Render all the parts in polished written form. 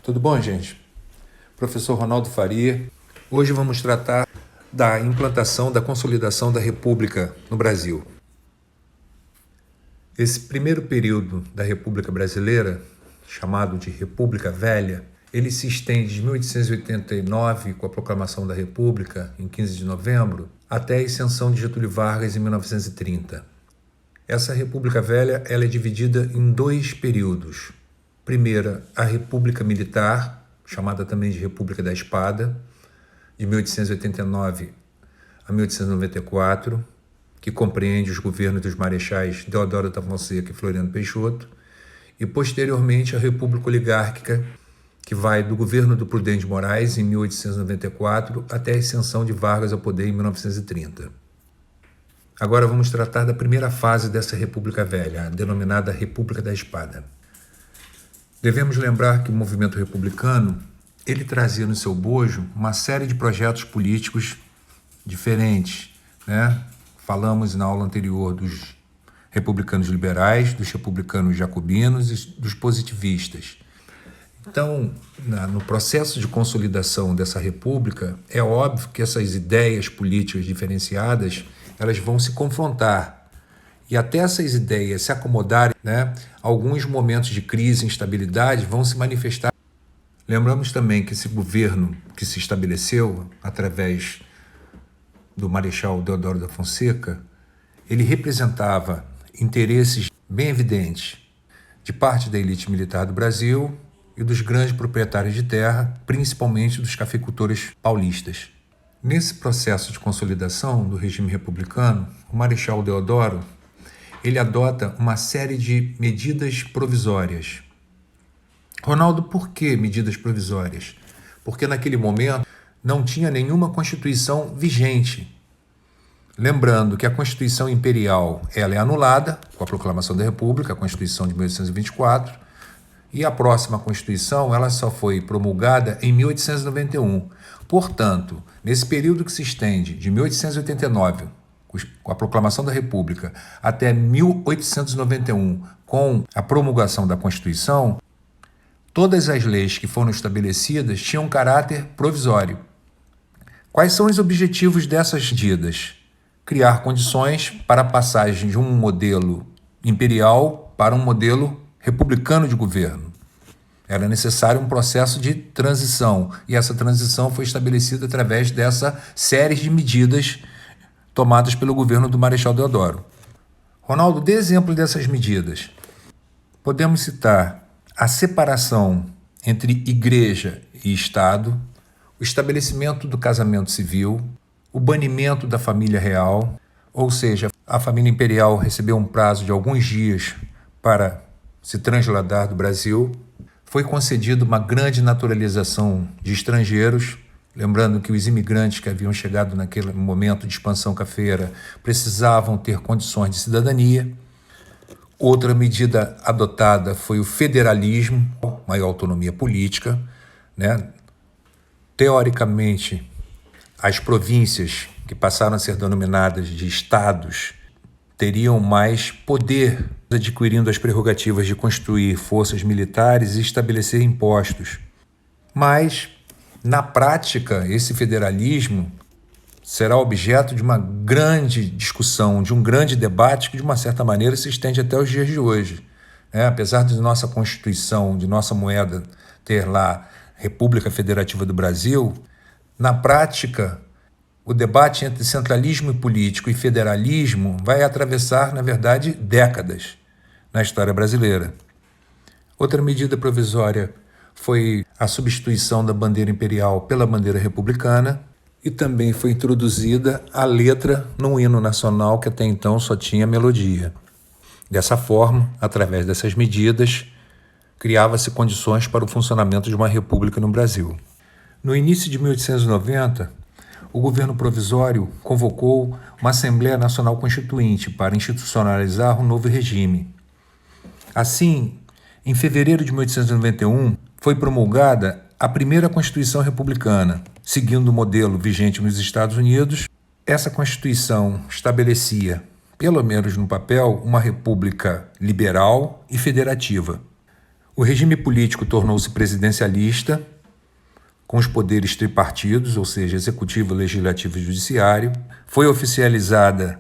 Tudo bom, gente? Professor Ronaldo Faria. Hoje vamos tratar da implantação, da consolidação da República no Brasil. Esse primeiro período da República Brasileira, chamado de República Velha, ele se estende de 1889, com a proclamação da República, em 15 de novembro, até a ascensão de Getúlio Vargas, em 1930. Essa República Velha ela é dividida em dois períodos. Primeira, a República Militar, chamada também de República da Espada, de 1889 a 1894, que compreende os governos dos marechais Deodoro da Fonseca e Floriano Peixoto, e posteriormente a República Oligárquica, que vai do governo do Prudente de Moraes, em 1894, até a ascensão de Vargas ao poder em 1930. Agora vamos tratar da primeira fase dessa República Velha, a denominada República da Espada. Devemos lembrar que o movimento republicano ele trazia no seu bojo uma série de projetos políticos diferentes, né? Falamos na aula anterior dos republicanos liberais, dos republicanos jacobinos e dos positivistas. Então, no processo de consolidação dessa república, é óbvio que essas ideias políticas diferenciadas elas vão se confrontar. E até essas ideias se acomodarem, né, alguns momentos de crise e instabilidade vão se manifestar. Lembramos também que esse governo que se estabeleceu através do Marechal Deodoro da Fonseca, ele representava interesses bem evidentes de parte da elite militar do Brasil e dos grandes proprietários de terra, principalmente dos cafeicultores paulistas. Nesse processo de consolidação do regime republicano, o Marechal Deodoro ele adota uma série de medidas provisórias. Ronaldo, por que medidas provisórias? Porque naquele momento não tinha nenhuma Constituição vigente. Lembrando que a Constituição Imperial ela é anulada com a proclamação da República, a Constituição de 1824, e a próxima Constituição ela só foi promulgada em 1891. Portanto, nesse período que se estende de 1889, com a proclamação da República, até 1891, com a promulgação da Constituição, todas as leis que foram estabelecidas tinham caráter provisório. Quais são os objetivos dessas medidas? Criar condições para a passagem de um modelo imperial para um modelo republicano de governo. Era necessário um processo de transição, e essa transição foi estabelecida através dessa série de medidas tomadas pelo governo do Marechal Deodoro. Ronaldo, dê exemplo dessas medidas. Podemos citar a separação entre igreja e Estado, o estabelecimento do casamento civil, o banimento da família real, ou seja, a família imperial recebeu um prazo de alguns dias para se transladar do Brasil. Foi concedida uma grande naturalização de estrangeiros, lembrando que os imigrantes que haviam chegado naquele momento de expansão cafeira precisavam ter condições de cidadania. Outra medida adotada foi o federalismo, maior autonomia política, né? Teoricamente, as províncias que passaram a ser denominadas de estados teriam mais poder, adquirindo as prerrogativas de construir forças militares e estabelecer impostos. Mas, na prática, esse federalismo será objeto de uma grande discussão, de um grande debate que, de uma certa maneira, se estende até os dias de hoje. Apesar de nossa Constituição, de nossa moeda ter lá República Federativa do Brasil, na prática, o debate entre centralismo político e federalismo vai atravessar, na verdade, décadas na história brasileira. Outra medida provisória foi a substituição da bandeira imperial pela bandeira republicana e também foi introduzida a letra num hino nacional que até então só tinha melodia. Dessa forma, através dessas medidas, criava-se condições para o funcionamento de uma república no Brasil. No início de 1890, o governo provisório convocou uma Assembleia Nacional Constituinte para institucionalizar um novo regime. Assim, em fevereiro de 1891, foi promulgada a primeira Constituição Republicana, seguindo o modelo vigente nos Estados Unidos. Essa Constituição estabelecia, pelo menos no papel, uma república liberal e federativa. O regime político tornou-se presidencialista, com os poderes tripartidos, ou seja, executivo, legislativo e judiciário. Foi oficializada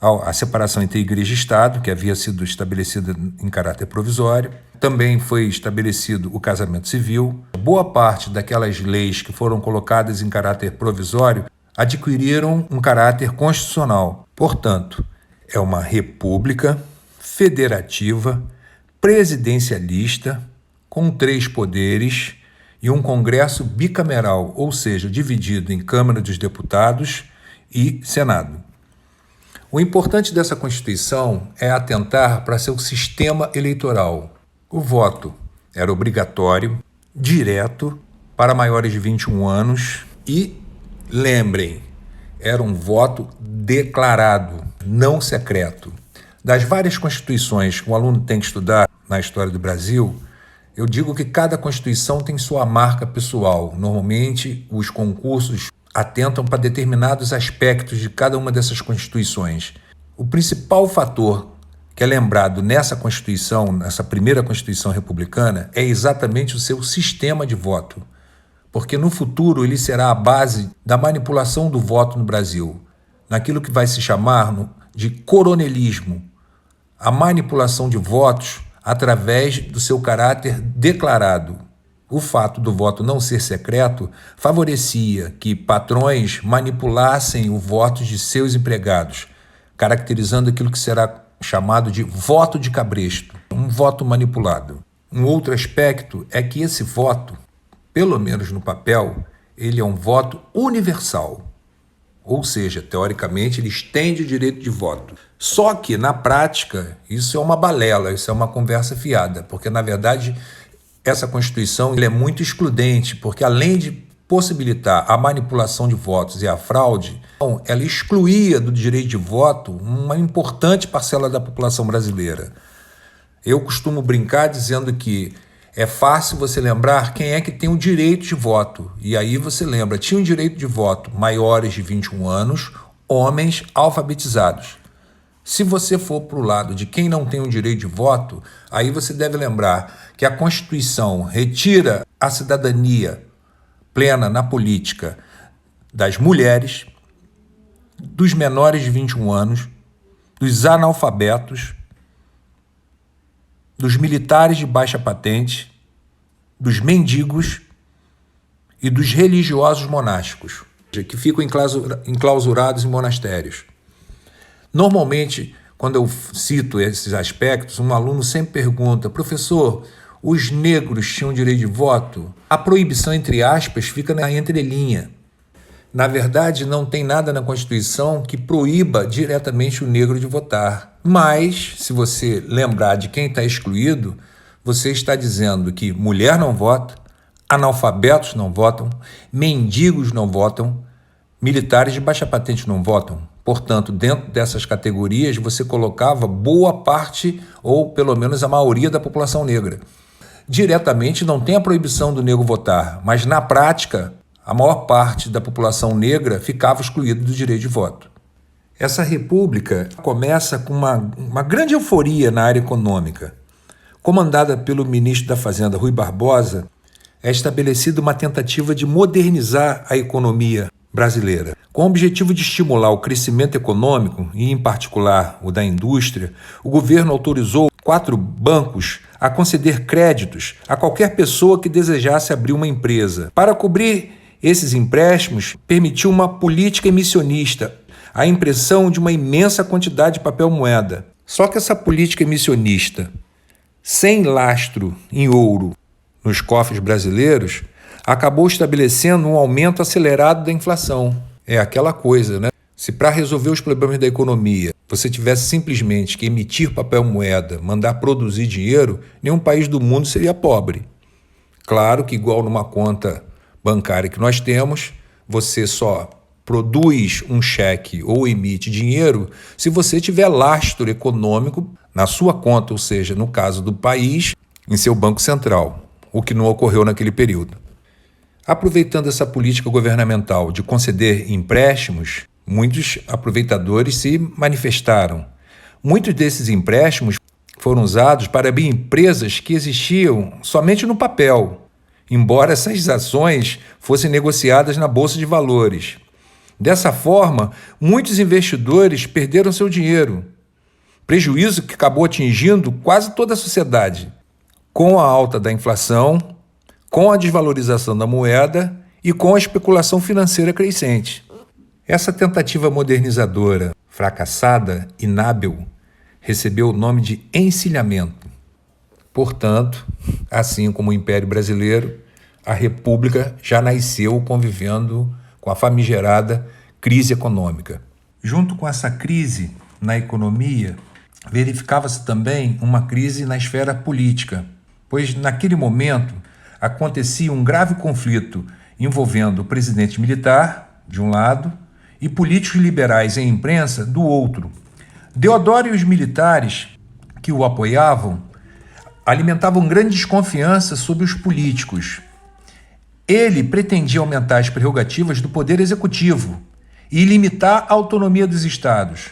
a separação entre igreja e Estado, que havia sido estabelecida em caráter provisório. Também foi estabelecido o casamento civil. Boa parte daquelas leis que foram colocadas em caráter provisório adquiriram um caráter constitucional. Portanto, é uma república federativa, presidencialista, com 3 poderes e um Congresso bicameral, ou seja, dividido em Câmara dos Deputados e Senado. O importante dessa Constituição é atentar para seu sistema eleitoral. O voto era obrigatório, direto, para maiores de 21 anos e, lembrem, era um voto declarado, não secreto. Das várias constituições que o aluno tem que estudar na história do Brasil, eu digo que cada Constituição tem sua marca pessoal. Normalmente, os concursos atentam para determinados aspectos de cada uma dessas constituições. O principal fator que é lembrado nessa Constituição, nessa primeira Constituição republicana, é exatamente o seu sistema de voto, porque no futuro ele será a base da manipulação do voto no Brasil, naquilo que vai se chamar de coronelismo, a manipulação de votos através do seu caráter declarado. O fato do voto não ser secreto favorecia que patrões manipulassem o voto de seus empregados, caracterizando aquilo que será chamado de voto de cabresto, um voto manipulado. Um outro aspecto é que esse voto, pelo menos no papel, ele é um voto universal, ou seja, teoricamente ele estende o direito de voto. Só que, na prática, isso é uma balela, isso é uma conversa fiada, porque, na verdade, essa Constituição é muito excludente, porque além de possibilitar a manipulação de votos e a fraude, ela excluía do direito de voto uma importante parcela da população brasileira. Eu costumo brincar dizendo que é fácil você lembrar quem é que tem o direito de voto. E aí você lembra, tinha o direito de voto maiores de 21 anos, homens alfabetizados. Se você for para o lado de quem não tem o direito de voto, aí você deve lembrar que a Constituição retira a cidadania plena na política das mulheres, dos menores de 21 anos, dos analfabetos, dos militares de baixa patente, dos mendigos e dos religiosos monásticos, que ficam enclausurados em monastérios. Normalmente, quando eu cito esses aspectos, um aluno sempre pergunta: professor, os negros tinham direito de voto? A proibição, entre aspas, fica na entrelinha. Na verdade, não tem nada na Constituição que proíba diretamente o negro de votar. Mas, se você lembrar de quem está excluído, você está dizendo que mulher não vota, analfabetos não votam, mendigos não votam, militares de baixa patente não votam. Portanto, dentro dessas categorias, você colocava boa parte, ou pelo menos a maioria da população negra. Diretamente não tem a proibição do negro votar, mas na prática, a maior parte da população negra ficava excluída do direito de voto. Essa república começa com uma grande euforia na área econômica. Comandada pelo ministro da Fazenda, Rui Barbosa, é estabelecida uma tentativa de modernizar a economia brasileira. Com o objetivo de estimular o crescimento econômico, e em particular o da indústria, o governo autorizou 4 bancos a conceder créditos a qualquer pessoa que desejasse abrir uma empresa. Para cobrir esses empréstimos, permitiu uma política emissionista, a impressão de uma imensa quantidade de papel moeda. Só que essa política emissionista, sem lastro em ouro nos cofres brasileiros, acabou estabelecendo um aumento acelerado da inflação. É aquela coisa, né? Se para resolver os problemas da economia você tivesse simplesmente que emitir papel moeda, mandar produzir dinheiro, nenhum país do mundo seria pobre. Claro que, igual numa conta bancária que nós temos, você só produz um cheque ou emite dinheiro se você tiver lastro econômico na sua conta, ou seja, no caso do país, em seu banco central, o que não ocorreu naquele período. Aproveitando essa política governamental de conceder empréstimos, muitos aproveitadores se manifestaram. Muitos desses empréstimos foram usados para abrir empresas que existiam somente no papel, embora essas ações fossem negociadas na Bolsa de Valores. Dessa forma, muitos investidores perderam seu dinheiro, prejuízo que acabou atingindo quase toda a sociedade, com a alta da inflação, com a desvalorização da moeda e com a especulação financeira crescente. Essa tentativa modernizadora, fracassada, inábil, recebeu o nome de encilhamento. Portanto, assim como o Império Brasileiro, a República já nasceu convivendo com a famigerada crise econômica. Junto com essa crise na economia, verificava-se também uma crise na esfera política, pois naquele momento acontecia um grave conflito envolvendo o presidente militar, de um lado, e políticos liberais e imprensa, do outro. Deodoro e os militares que o apoiavam alimentavam grande desconfiança sobre os políticos. Ele pretendia aumentar as prerrogativas do poder executivo e limitar a autonomia dos estados.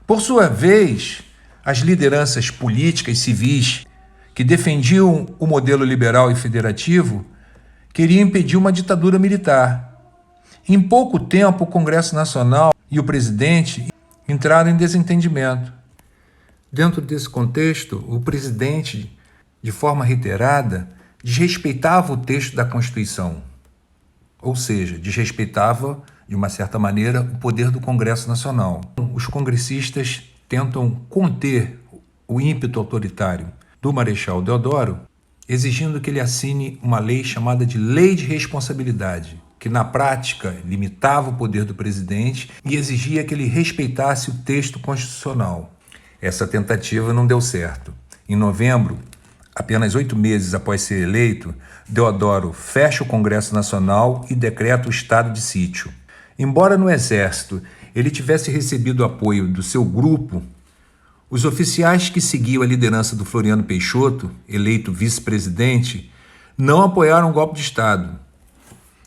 Por sua vez, as lideranças políticas civis que defendiam o modelo liberal e federativo queriam impedir uma ditadura militar. Em pouco tempo, o Congresso Nacional e o presidente entraram em desentendimento. Dentro desse contexto, o presidente, de forma reiterada, desrespeitava o texto da Constituição, ou seja, desrespeitava, de uma certa maneira, o poder do Congresso Nacional. Os congressistas tentam conter o ímpeto autoritário do Marechal Deodoro, exigindo que ele assine uma lei chamada de Lei de Responsabilidade, que na prática limitava o poder do presidente e exigia que ele respeitasse o texto constitucional. Essa tentativa não deu certo. Em novembro, apenas 8 meses após ser eleito, Deodoro fecha o Congresso Nacional e decreta o estado de sítio. Embora no Exército ele tivesse recebido apoio do seu grupo, os oficiais que seguiam a liderança do Floriano Peixoto, eleito vice-presidente, não apoiaram o golpe de Estado.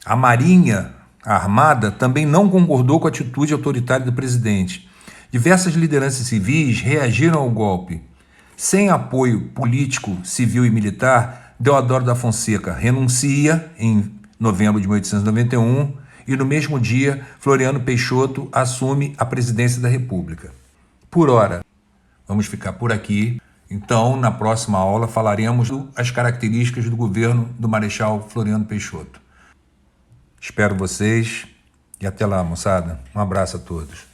A Marinha Armada também não concordou com a atitude autoritária do presidente. Diversas lideranças civis reagiram ao golpe. Sem apoio político, civil e militar, Deodoro da Fonseca renuncia em novembro de 1891 e no mesmo dia, Floriano Peixoto assume a presidência da República. Por ora, vamos ficar por aqui. Então, na próxima aula, falaremos das características do governo do Marechal Floriano Peixoto. Espero vocês e até lá, moçada. Um abraço a todos.